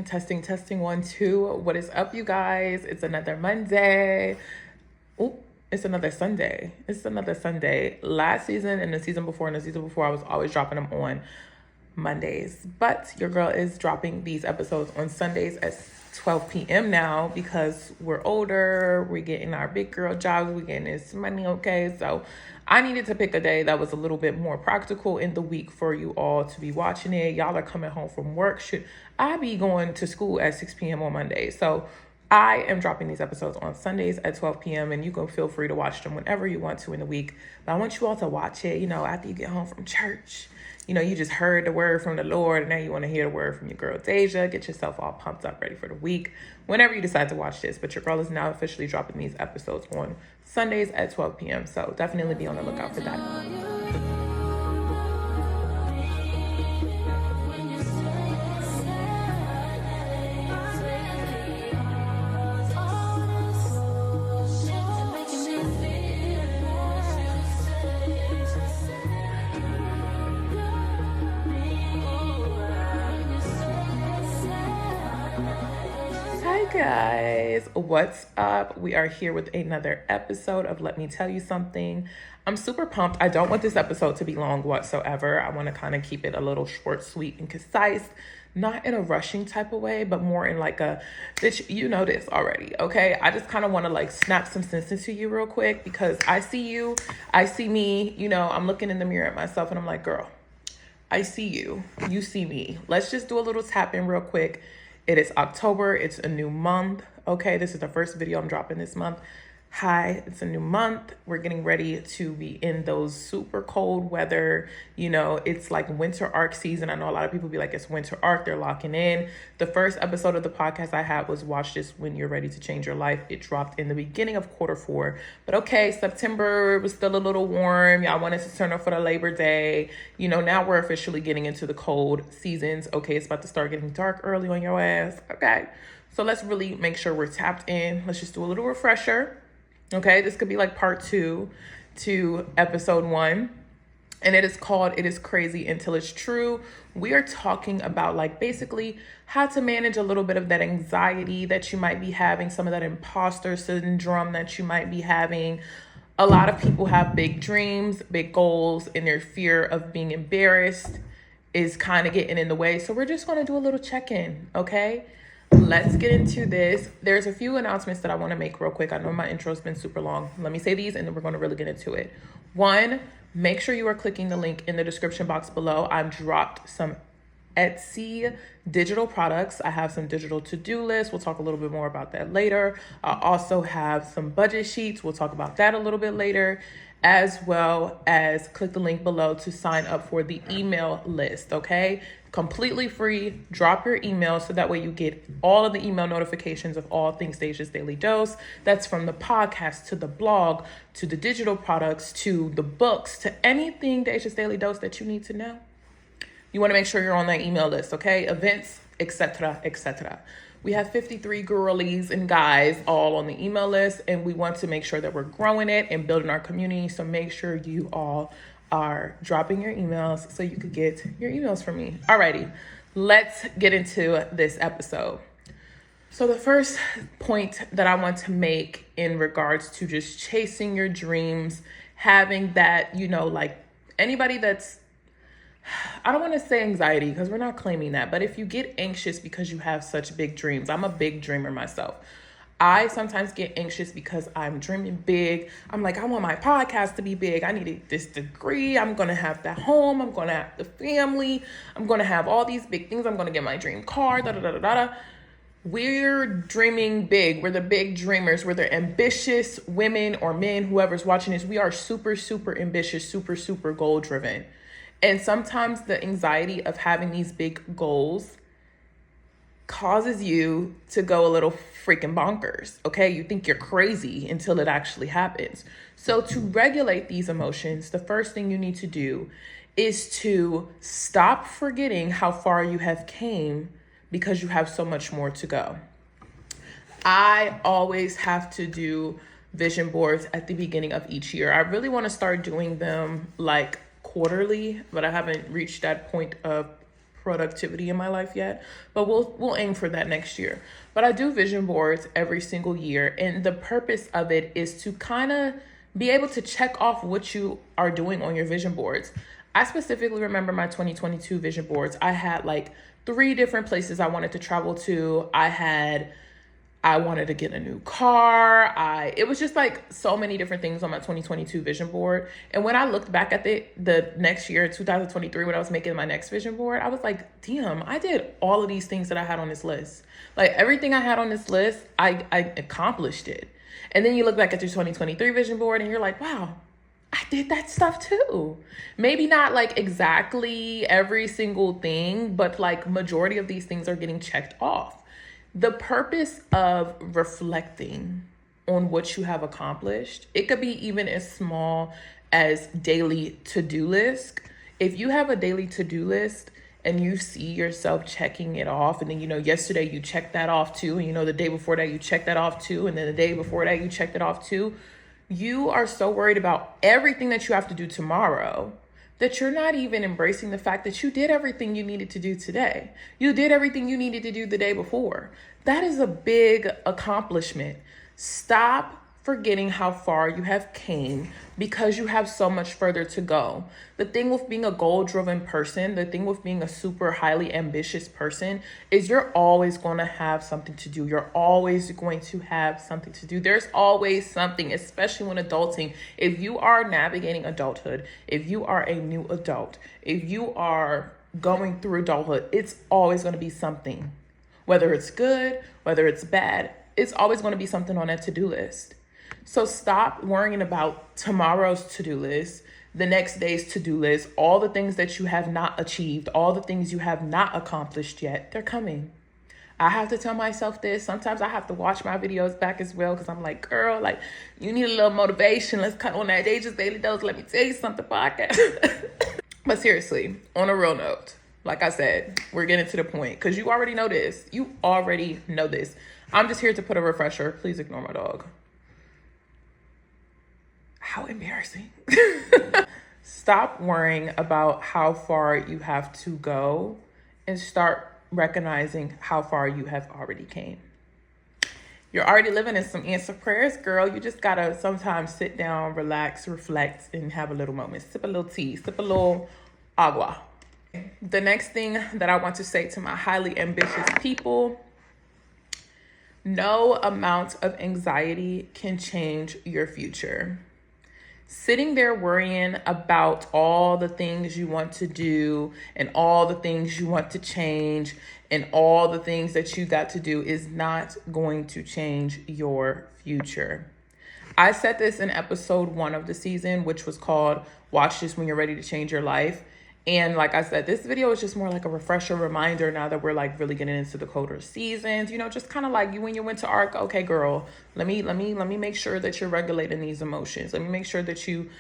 Testing 1 2. What is up, you guys? It's another Monday. Oh, it's another Sunday. Last season and the season before I was always dropping them on Mondays, but your girl is dropping these episodes on Sundays at 12 p.m. now because we're older, we're getting our big girl jobs, we're getting this money, okay? So I needed to pick a day that was a little bit more practical in the week for you all to be watching it. Y'all are coming home from work. Should I be going to school at 6 p.m. on Monday? So I am dropping these episodes on Sundays at 12 p.m. and you can feel free to watch them whenever you want to in the week. But I want you all to watch it, after you get home from church. You just heard the word from the Lord and now you want to hear the word from your girl, Deja. Get yourself all pumped up, ready for the week, whenever you decide to watch this. But your girl is now officially dropping these episodes on Sundays at 12 p.m. So definitely be on the lookout for that. Guys, what's up? We are here with another episode of Let Me Tell You Something. I'm super pumped. I don't want this episode to be long whatsoever. I want to kind of keep it a little short, sweet, and concise. Not in a rushing type of way, but more in like a, bitch, you know this already, okay? I just kind of want to like snap some sense into you real quick because I see you, I see me, I'm looking in the mirror at myself and I'm like, girl, I see you, you see me. Let's just do a little tap in real quick. It is October. It's a new month. Okay, this is the first video I'm dropping this month. Hi, it's a new month. We're getting ready to be in those super cold weather. It's like winter arc season. I know a lot of people be like, it's winter arc. They're locking in. The first episode of the podcast I had was Watch This When You're Ready to Change Your Life. It dropped in the beginning of quarter 4. But okay, September was still a little warm. Y'all wanted to turn up for the Labor Day. Now we're officially getting into the cold seasons. Okay, it's about to start getting dark early on your ass. Okay, so let's really make sure we're tapped in. Let's just do a little refresher. Okay, this could be like part 2 to episode 1. And it is called It Is Crazy Until It's True. We are talking about like basically how to manage a little bit of that anxiety that you might be having, some of that imposter syndrome that you might be having. A lot of people have big dreams, big goals, and their fear of being embarrassed is kind of getting in the way. So we're just going to do a little check-in, okay? Let's get into this. There's a few announcements that I want to make real quick. I know my intro's been super long. Let me say these and then we're going to really get into it. 1, make sure you are clicking the link in the description box below. I've dropped some Etsy digital products. I have some digital to-do lists. We'll talk a little bit more about that later. I also have some budget sheets. We'll talk about that a little bit later, as well as click the link below to sign up for the email list, okay? Completely free. Drop your email so that way you get all of the email notifications of all things Deja's Daily Dose. That's from the podcast to the blog to the digital products to the books to anything Deja's Daily Dose that you need to know. You want to make sure you're on that email list, okay? Events, etc., etc. We have 53 girlies and guys all on the email list, and we want to make sure that we're growing it and building our community. So make sure you all are dropping your emails so you could get your emails from me. Alrighty, let's get into this episode. So the first point that I want to make in regards to just chasing your dreams, having that, like anybody that's, I don't want to say anxiety because we're not claiming that, but if you get anxious because you have such big dreams, I'm a big dreamer myself. I sometimes get anxious because I'm dreaming big. I'm like, I want my podcast to be big. I need this degree. I'm going to have the home. I'm going to have the family. I'm going to have all these big things. I'm going to get my dream car. We're dreaming big. We're the big dreamers. We're the ambitious women or men, whoever's watching this. We are super, super ambitious, super, super goal driven. And sometimes the anxiety of having these big goals causes you to go a little freaking bonkers, okay? You think you're crazy until it actually happens. So to regulate these emotions, the first thing you need to do is to stop forgetting how far you have came because you have so much more to go. I always have to do vision boards at the beginning of each year. I really want to start doing them like quarterly, but I haven't reached that point of productivity in my life yet, but we'll aim for that next year. But I do vision boards every single year, and the purpose of it is to kind of be able to check off what you are doing on your vision boards. I specifically remember my 2022 vision boards. I had like 3 different places I wanted to travel to. I wanted to get a new car. It was just like so many different things on my 2022 vision board. And when I looked back at the next year, 2023, when I was making my next vision board, I was like, damn, I did all of these things that I had on this list. Like everything I had on this list, I accomplished it. And then you look back at your 2023 vision board and you're like, wow, I did that stuff too. Maybe not like exactly every single thing, but like majority of these things are getting checked off. The purpose of reflecting on what you have accomplished, it could be even as small as daily to-do list. If you have a daily to-do list and you see yourself checking it off, and then, yesterday you checked that off too, and the day before that you checked that off too, and then the day before that you checked it off too, you are so worried about everything that you have to do tomorrow that you're not even embracing the fact that you did everything you needed to do today. You did everything you needed to do the day before. That is a big accomplishment. Stop forgetting how far you have came because you have so much further to go. The thing with being a goal-driven person, the thing with being a super highly ambitious person is you're always going to have something to do. You're always going to have something to do. There's always something, especially when adulting. If you are navigating adulthood, if you are a new adult, if you are going through adulthood, it's always going to be something. Whether it's good, whether it's bad, it's always going to be something on that to-do list. So stop worrying about tomorrow's to-do list, the next day's to-do list, all the things that you have not achieved, all the things you have not accomplished yet. They're coming. I have to tell myself this. Sometimes I have to watch my videos back as well because I'm like, girl, like you need a little motivation. Let's cut on that Deja's Daily Dose. Let me tell you something, podcast. But seriously, on a real note, like I said, we're getting to the point because you already know this. You already know this. I'm just here to put a refresher. Please ignore my dog. How embarrassing. Stop worrying about how far you have to go and start recognizing how far you have already came. You're already living in some answered prayers, girl. You just gotta sometimes sit down, relax, reflect, and have a little moment. Sip a little tea, sip a little agua. The next thing that I want to say to my highly ambitious people, no amount of anxiety can change your future. Sitting there worrying about all the things you want to do and all the things you want to change and all the things that you got to do is not going to change your future. I said this in episode 1 of the season, which was called Watch This When You're Ready to Change Your Life. And like I said, this video is just more like a refresher reminder now that we're like really getting into the colder seasons, just kind of like you when you went to ARC. Okay, girl, let me make sure that you're regulating these emotions. Let me make sure that you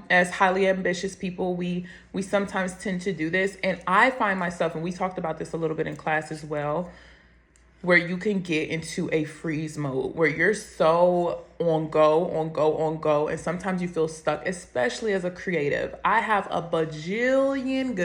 as highly ambitious people, we sometimes tend to do this. And I find myself, and we talked about this a little bit in class as well, where you can get into a freeze mode where you're so on go. And sometimes you feel stuck, especially as a creative. I have a gazillion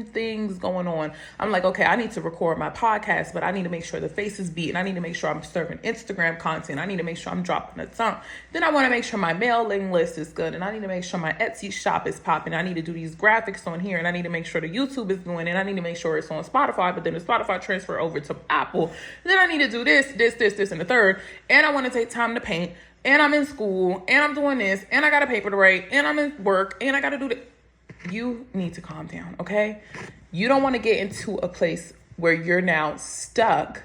things going on. I'm like, okay, I need to record my podcast, but I need to make sure the face is beat. And I need to make sure I'm serving Instagram content. I need to make sure I'm dropping a song. Then I want to make sure my mailing list is good. And I need to make sure my Esty Shop is popping. I need to do these graphics on here. And I need to make sure the YouTube is doing it. I need to make sure it's on Spotify, but then the Spotify transfer over to Apple. Then I need to do this, and the third. And I want to take time to paint, and I'm in school, and I'm doing this, and I got a paper to write, and I'm in work, and I got to do this. You need to calm down, okay? You don't want to get into a place where you're now stuck,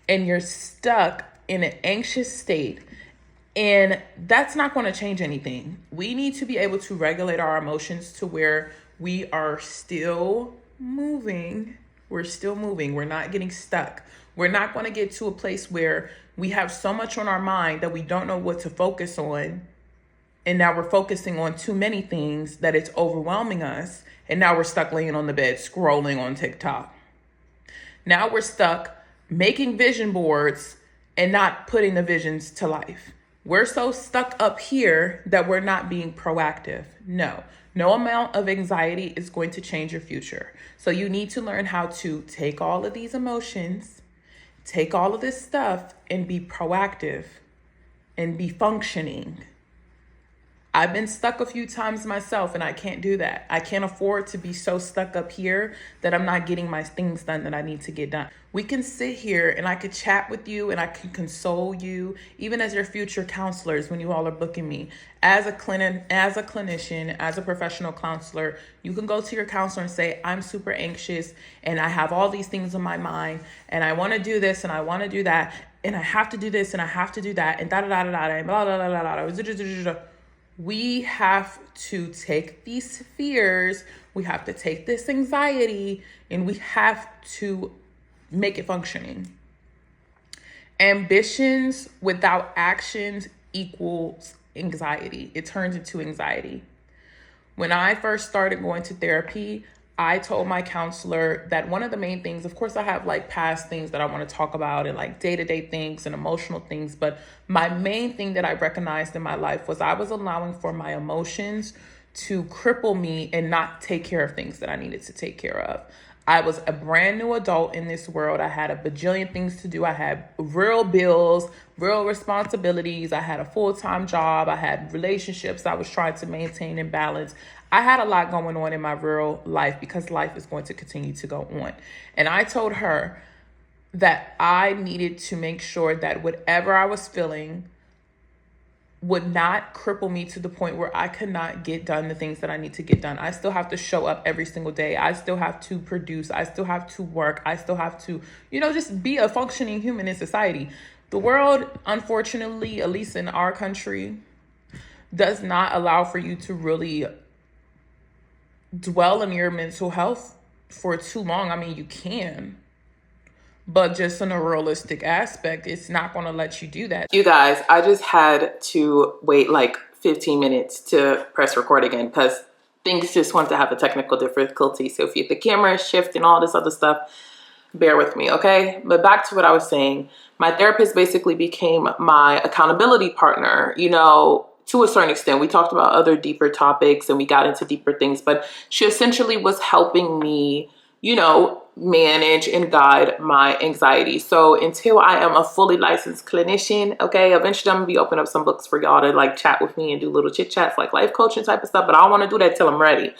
and you're stuck in an anxious state, and that's not going to change anything. We need to be able to regulate our emotions to where we are still moving. We're still moving. We're not getting stuck. We're not going to get to a place where we have so much on our mind that we don't know what to focus on. And now we're focusing on too many things that it's overwhelming us. And now we're stuck laying on the bed, scrolling on TikTok. Now we're stuck making vision boards and not putting the visions to life. we're so stuck up here that we're not being proactive. No amount of anxiety is going to change your future. So you need to learn how to take all of these emotions, take all of this stuff, and be proactive and be functioning. I've been stuck a few times myself, and I can't do that. I can't afford to be so stuck up here that I'm not getting my things done that I need to get done. We can sit here and I could chat with you and I can console you, even as your future counselors when you all are booking me. As a clinician, as a professional counselor, you can go to your counselor and say, I'm super anxious and I have all these things in my mind and I want to do this and I want to do that and I have to do this and I have to do that and da-da-da-da-da and blah, blah, blah, blah, blah, blah. We have to take these fears, we have to take this anxiety, and we have to make it functioning. Ambitions without actions equals anxiety. It turns into anxiety. When I first started going to therapy, I told my counselor that one of the main things, of course, I have like past things that I want to talk about and like day-to-day things and emotional things. But my main thing that I recognized in my life was I was allowing for my emotions to cripple me and not take care of things that I needed to take care of. I was a brand new adult in this world. I had a bajillion things to do. I had real bills, real responsibilities. I had a full-time job. I had relationships I was trying to maintain and balance. I had a lot going on in my real life because life is going to continue to go on. And I told her that I needed to make sure that whatever I was feeling would not cripple me to the point where I could not get done the things that I need to get done. I still have to show up every single day. I still have to produce. I still have to work. I still have to, just be a functioning human in society. The world, unfortunately, at least in our country, does not allow for you to really dwell in your mental health for too long. I mean, you can, but just in a realistic aspect, it's not going to let you do that. You guys, I just had to wait like 15 minutes to press record again because things just want to have a technical difficulty. So if the camera shift and all this other stuff, bear with me, okay? But back to what I was saying. My therapist basically became my accountability partner, to a certain extent. We talked about other deeper topics and we got into deeper things, but she essentially was helping me, manage and guide my anxiety. So until I am a fully licensed clinician, okay, eventually I'm gonna be opening up some books for y'all to like chat with me and do little chit chats like life coaching type of stuff, but I don't want to do that till I'm ready.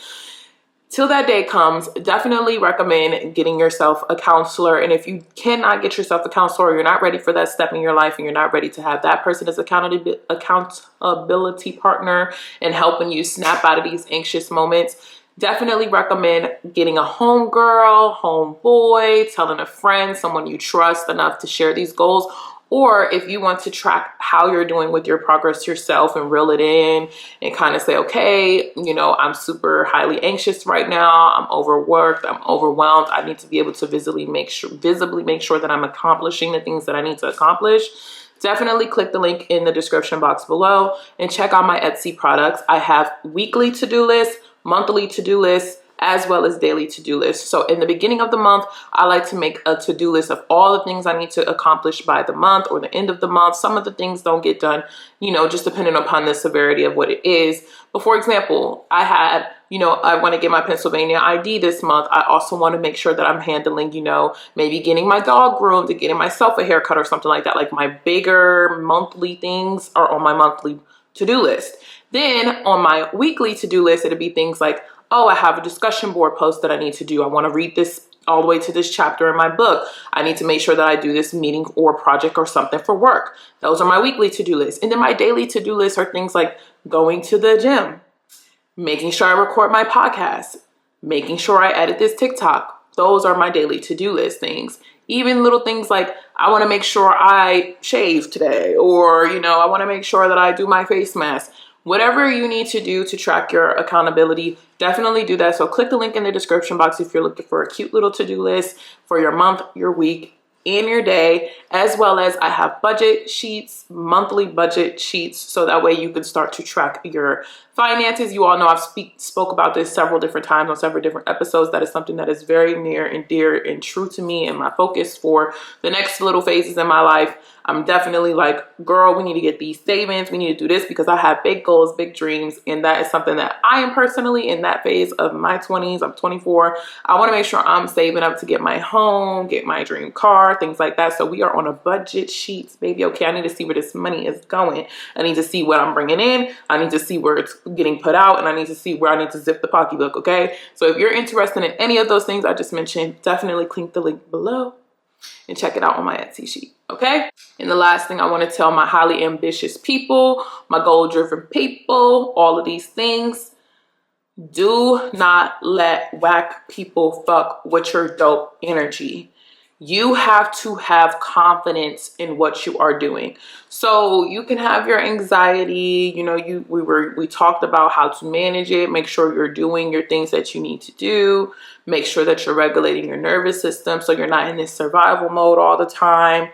Till that day comes, definitely recommend getting yourself a counselor. And if you cannot get yourself a counselor, or you're not ready for that step in your life and you're not ready to have that person as accountability partner and helping you snap out of these anxious moments, definitely recommend getting a homegirl, homeboy, telling a friend, someone you trust enough to share these goals. Or if you want to track how you're doing with your progress yourself and reel it in and kind of say, okay, I'm super highly anxious right now. I'm overworked. I'm overwhelmed. I need to be able to visibly make sure that I'm accomplishing the things that I need to accomplish. Definitely click the link in the description box below and check out my Etsy products. I have weekly to-do lists, monthly to-do lists, as well as daily to-do lists. So in the beginning of the month, I like to make a to-do list of all the things I need to accomplish by the month or the end of the month. Some of the things don't get done, just depending upon the severity of what it is. But for example, I had, I want to get my Pennsylvania ID this month. I also want to make sure that I'm handling, maybe getting my dog groomed and getting myself a haircut or something like that. Like my bigger monthly things are on my monthly to-do list. Then on my weekly to-do list, it'll be things like, oh, I have a discussion board post that I need to do. I want to read this all the way to this chapter in my book. I need to make sure that I do this meeting or project or something for work. Those are my weekly to-do lists. And then my daily to-do lists are things like going to the gym, making sure I record my podcast, making sure I edit this TikTok. Those are my daily to-do list things. Even little things like I want to make sure I shave today, or, I want to make sure that I do my face mask. Whatever you need to do to track your accountability, definitely do that. So click the link in the description box if you're looking for a cute little to-do list for your month, your week, and your day, as well as I have budget sheets, monthly budget sheets, so that way you can start to track your Finances, you all know I've spoke about this several different times on several different episodes. That is something that is very near and dear and true to me and my focus for the next little phases in my life. I'm definitely like, girl, we need to get these savings. We need to do this because I have big goals, big dreams. And that is something that I am personally in that phase of my 20s. I'm 24. I want to make sure I'm saving up to get my home, get my dream car, things like that. So we are on a budget sheets, baby. Okay, I need to see where this money is going. I need to see what I'm bringing in. I need to see where it's getting put out. And I need to see where I need to zip the pocketbook, okay? So if you're interested in any of those things I just mentioned, definitely click the link below and check it out on my Etsy sheet, okay? And the last thing I want to tell my highly ambitious people, my goal-driven people, all of these things, do not let whack people fuck with your dope energy. You have to have confidence in what you are doing. So you can have your anxiety, you know, we talked about how to manage it, make sure you're doing your things that you need to do, make sure that you're regulating your nervous system so you're not in this survival mode all the time.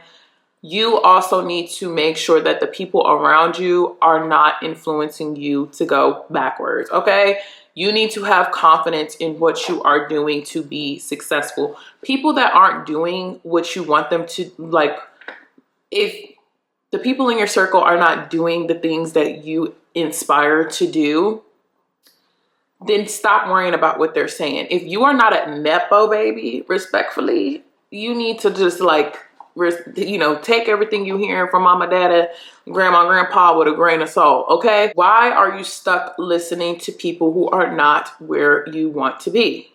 You also need to make sure that the people around you are not influencing you to go backwards, okay? You need to have confidence in what you are doing to be successful. People that aren't doing what you want them to, like, if the people in your circle are not doing the things that you inspire to do, then stop worrying about what they're saying. If you are not a Nepo baby, respectfully, you need to just like, you know, take everything you hear from mama, dada, grandma, grandpa with a grain of salt, okay? Why are you stuck listening to people who are not where you want to be?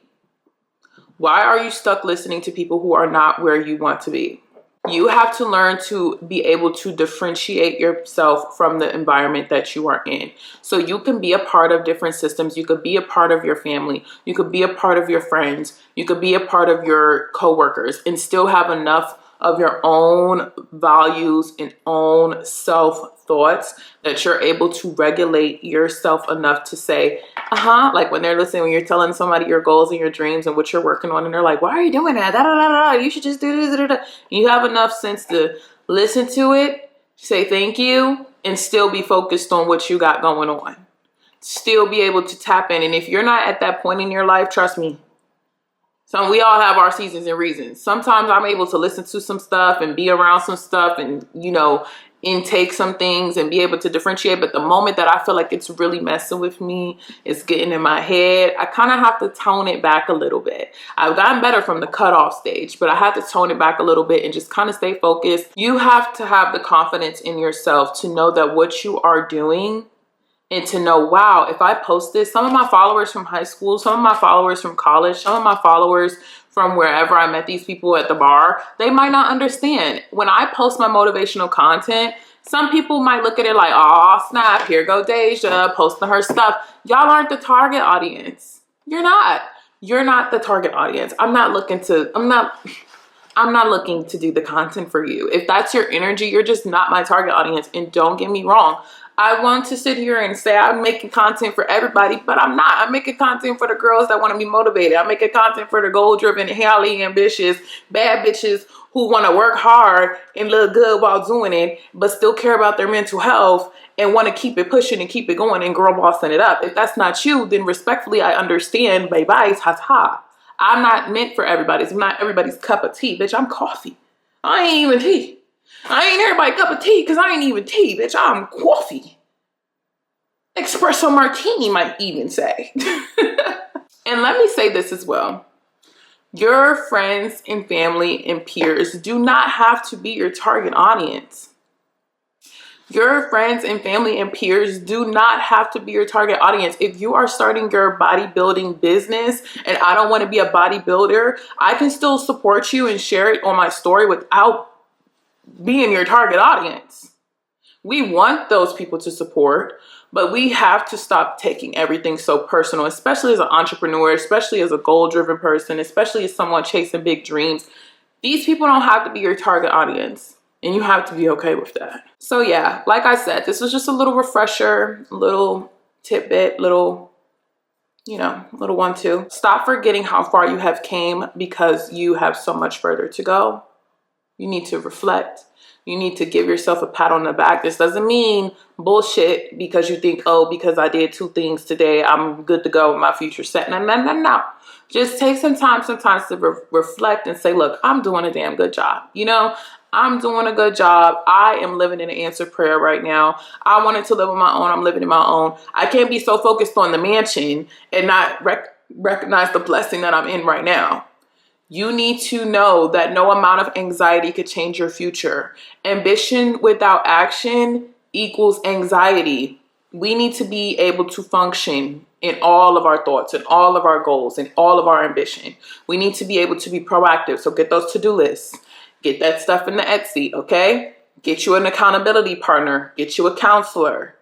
Why are you stuck listening to people who are not where you want to be? You have to learn to be able to differentiate yourself from the environment that you are in. So you can be a part of different systems. You could be a part of your family. You could be a part of your friends. You could be a part of your coworkers and still have enough of your own values and own self-thoughts that you're able to regulate yourself enough to say, like when they're listening, when you're telling somebody your goals and your dreams and what you're working on, and they're like, why are you doing that? Da, da, da, da. You should just do this. Da, da, da. You have enough sense to listen to it, say thank you, and still be focused on what you got going on. Still be able to tap in. And if you're not at that point in your life, trust me, so we all have our seasons and reasons. Sometimes I'm able to listen to some stuff and be around some stuff and, you know, intake some things and be able to differentiate. But the moment that I feel like it's really messing with me, it's getting in my head, I kind of have to tone it back a little bit. I've gotten better from the cutoff stage, but I have to tone it back a little bit and just kind of stay focused. You have to have the confidence in yourself to know that what you are doing, and to know, wow, if I post this, some of my followers from high school, some of my followers from college, some of my followers from wherever I met these people at the bar, they might not understand. When I post my motivational content, some people might look at it like, oh, snap, here go Deja posting her stuff. Y'all aren't the target audience. You're not. You're not the target audience. I'm not looking to do the content for you. If that's your energy, you're just not my target audience. And don't get me wrong, I want to sit here and say I'm making content for everybody, but I'm not. I'm making content for the girls that want to be motivated. I'm making content for the goal-driven, highly ambitious, bad bitches who want to work hard and look good while doing it, but still care about their mental health and want to keep it pushing and keep it going and girl bossing it up. If that's not you, then respectfully, I understand. Bye-bye, ta-ta. I'm not meant for everybody. I'm not everybody's cup of tea. Bitch, I'm coffee. I ain't even tea. I ain't everybody's cup of tea because I ain't even tea. Bitch, I'm coffee. Espresso martini might even say. And let me say this as well. Your friends and family and peers do not have to be your target audience. Your friends and family and peers do not have to be your target audience. If you are starting your bodybuilding business and I don't want to be a bodybuilder, I can still support you and share it on my story without being your target audience. We want those people to support, but we have to stop taking everything so personal, especially as an entrepreneur, especially as a goal-driven person, especially as someone chasing big dreams. These people don't have to be your target audience, and you have to be okay with that. So yeah, like I said, this was just a little refresher, little tidbit, little 1-2. Stop forgetting how far you have came because you have so much further to go. You need to reflect. You need to give yourself a pat on the back. This doesn't mean bullshit because you think, oh, because I did 2 things today, I'm good to go with my future set. No. Just take some time sometimes to reflect and say, look, I'm doing a damn good job. You know, I'm doing a good job. I am living in an answered prayer right now. I wanted to live on my own. I'm living in my own. I can't be so focused on the mansion and not recognize the blessing that I'm in right now. You need to know that no amount of anxiety could change your future. Ambition without action equals anxiety. We need to be able to function in all of our thoughts and all of our goals and all of our ambition. We need to be able to be proactive. So get those to-do lists. Get that stuff in the Etsy, okay? Get you an accountability partner. Get you a counselor.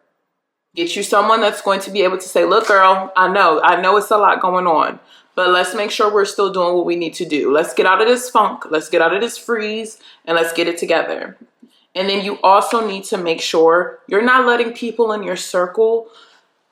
Get you someone that's going to be able to say, look, girl, I know it's a lot going on, but let's make sure we're still doing what we need to do. Let's get out of this funk. Let's get out of this freeze and let's get it together. And then you also need to make sure you're not letting people in your circle,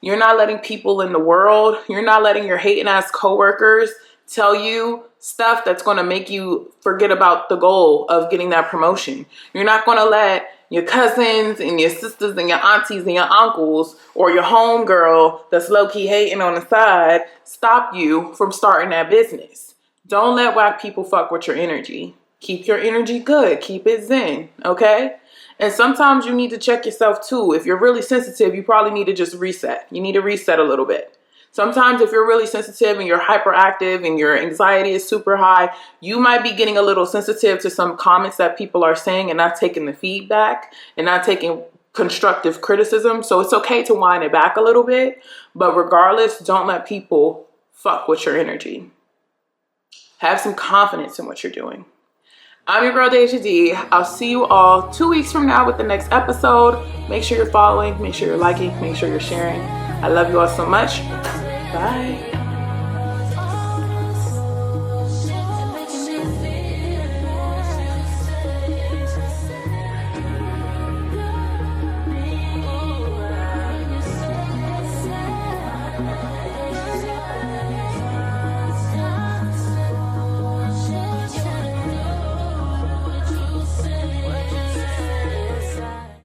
you're not letting people in the world, you're not letting your hating ass coworkers tell you stuff that's going to make you forget about the goal of getting that promotion. You're not going to let your cousins and your sisters and your aunties and your uncles or your homegirl that's low-key hating on the side stop you from starting that business. Don't let whack people fuck with your energy. Keep your energy good. Keep it zen, okay? And sometimes you need to check yourself too. If you're really sensitive, you probably need to just reset. You need to reset a little bit. Sometimes if you're really sensitive and you're hyperactive and your anxiety is super high, you might be getting a little sensitive to some comments that people are saying and not taking the feedback and not taking constructive criticism. So it's okay to wind it back a little bit. But regardless, don't let people fuck with your energy. Have some confidence in what you're doing. I'm your girl, Deja D. I'll see you all 2 weeks from now with the next episode. Make sure you're following, make sure you're liking, make sure you're sharing. I love you all so much. Bye.